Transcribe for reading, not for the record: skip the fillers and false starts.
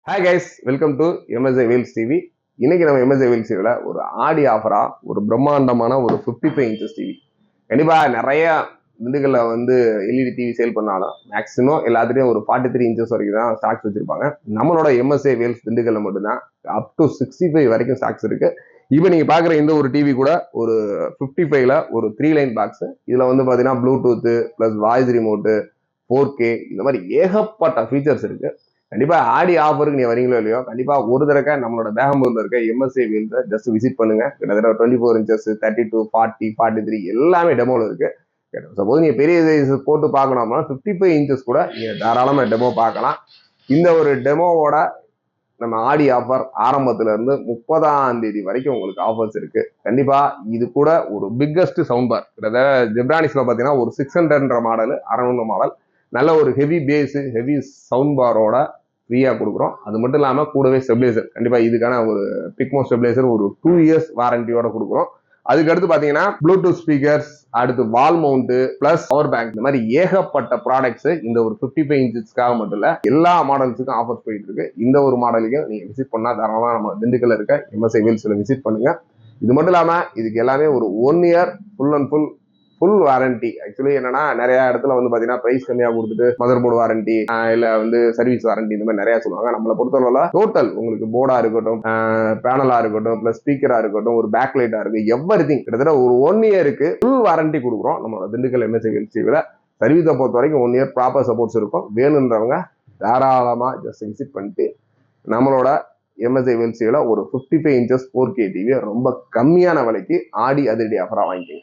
Hi guys, welcome to MSI wheels TV. இன்னைக்கு நம்ம MSI wheels டிவியில் ஒரு ஆடி ஆஃபரா ஒரு பிரம்மாண்டமான ஒரு 55 இன்ச்சஸ் டிவி. கண்டிப்பாக நிறைய திண்டுக்கல்ல வந்து எல்இடி டிவி சேல் பண்ணாலும் மேக்ஸிமம் எல்லாத்துலேயும் ஒரு 43 இன்ச்சஸ் வரைக்கும் தான் ஸ்டாக்ஸ் வச்சிருப்பாங்க. நம்மளோட எம்எஸ்ஐ வீல்ஸ் திண்டுக்கல்ல மட்டும்தான் அப் டு 65 வரைக்கும் ஸ்டாக்ஸ் இருக்கு. இப்போ நீங்க பாக்குற இந்த ஒரு டிவி கூட ஒரு 55ல ஒரு 3 லைன் பாக்ஸ். இதுல வந்து பாத்தீங்கன்னா Bluetooth plus voice remote 4K இந்த மாதிரி ஏகப்பட்ட ஃபீச்சர்ஸ் இருக்கு. கண்டிப்பா ஆடி ஆஃபருக்கு நீ வரீங்களோ இல்லையோ, கண்டிப்பா ஒரு தடவை நம்மளோட பேகம்பூர்ல இருக்க எம்எஸ்ஐ வீல்ஸை ஜஸ்ட் விசிட் பண்ணுங்க. கிட்டத்தட்ட 24 இன்ச்சஸ் 32 40 43 எல்லாமே டெமோல இருக்கு. சப்போஸ் நீங்க பெரிய சைஸ் போட்டு பார்க்கணும்னா 55 இன்ச்சஸ் கூட நீங்க தாராளமா டெமோ பார்க்கலாம். இந்த ஒரு டெமோவோட நம்ம ஆடி ஆஃபர் ஆரம்பத்துல இருந்து 30ஆம் தேதி வரைக்கும் உங்களுக்கு ஆஃபர்ஸ் இருக்கு. கண்டிப்பா இது கூட ஒரு பிக்கஸ்ட் சவுண்ட் பார், கிட்டத்தட்ட ஜெப்ரானிக்ஸ்ல பாத்தீங்கன்னா ஒரு 600 மாடல் 600 மாடல் நல்ல ஒரு ஹெவி பேஸ் ஹெவி சவுண்ட் பாரோட ஃப்ரீயா கொடுக்குறோம். அது மட்டும் இல்லாம கூடவே ஸ்டெபிலைசர், கண்டிப்பா இதுக்கான ஒரு பிக்மோ ஸ்டெபிலைசர் ஒரு 2 இயர்ஸ் வாரண்டியோட கொடுக்குறோம். அதுக்கு அடுத்து பாத்தீங்கன்னா ப்ளூடூத் ஸ்பீக்கர்ஸ், அடுத்து வால் மவுண்ட் பிளஸ் பவர் பேங்க், இந்த மாதிரி ஏகப்பட்ட ப்ராடக்ட்ஸ் இந்த ஒரு 55 இன்ச்சஸ்க்காக மட்டும் இல்ல, எல்லா மாடல்ஸுக்கும் ஆஃபர் போயிட்டு இருக்கு. இந்த ஒரு மாடலையும் நீங்க விசிட் பண்ணா தாராளமா நம்ம திண்டுக்கல்ல இருக்க எம்எஸ்ஐ வீல்ஸ்ல விசிட் பண்ணுங்க. இது மட்டும் இல்லாம இதுக்கு எல்லாமே ஒரு 1 year full and full warranty. Actually என்னன்னா, நிறைய இடத்துல வந்து பாத்தீங்கன்னா பிரைஸ் கம்மியா கொடுத்துட்டு மதர் போர்டு வாரண்டி இல்ல வந்து சர்வீஸ் வாரண்டி இந்த மாதிரி நிறைய சொல்லுவாங்க. நம்மளை பொறுத்தவரை டோட்டல் உங்களுக்கு போர்டா இருக்கட்டும், பேனலா இருக்கட்டும், பிளஸ் ஸ்பீக்கரா இருக்கட்டும், ஒரு பேக் லைட்டா இருக்கு, எவ்ரிதிங் கிட்டத்தட்ட ஒரு 1 இயருக்கு ஃபுல் வாரண்டி கொடுக்குறோம் நம்மளோட திண்டுக்கல் எம்எஸ்ஐ வீல்ஸ்ல. சர்வீஸை பொறுத்த வரைக்கும் 1 இயர் ப்ராப்பர் சப்போர்ட்ஸ் இருக்கும். வேணுன்றவங்க தாராளமா ஜஸ்ட் விசிட் பண்ணிட்டு நம்மளோட எம்எஸ்ஐ வீல்ஸ்ல ஒரு 55 இன்ச்சஸ் 4K டிவி ரொம்ப கம்மியான விலைக்கு ஆடி அதிரடி ஆஃபரா வாங்கிக்கோங்க.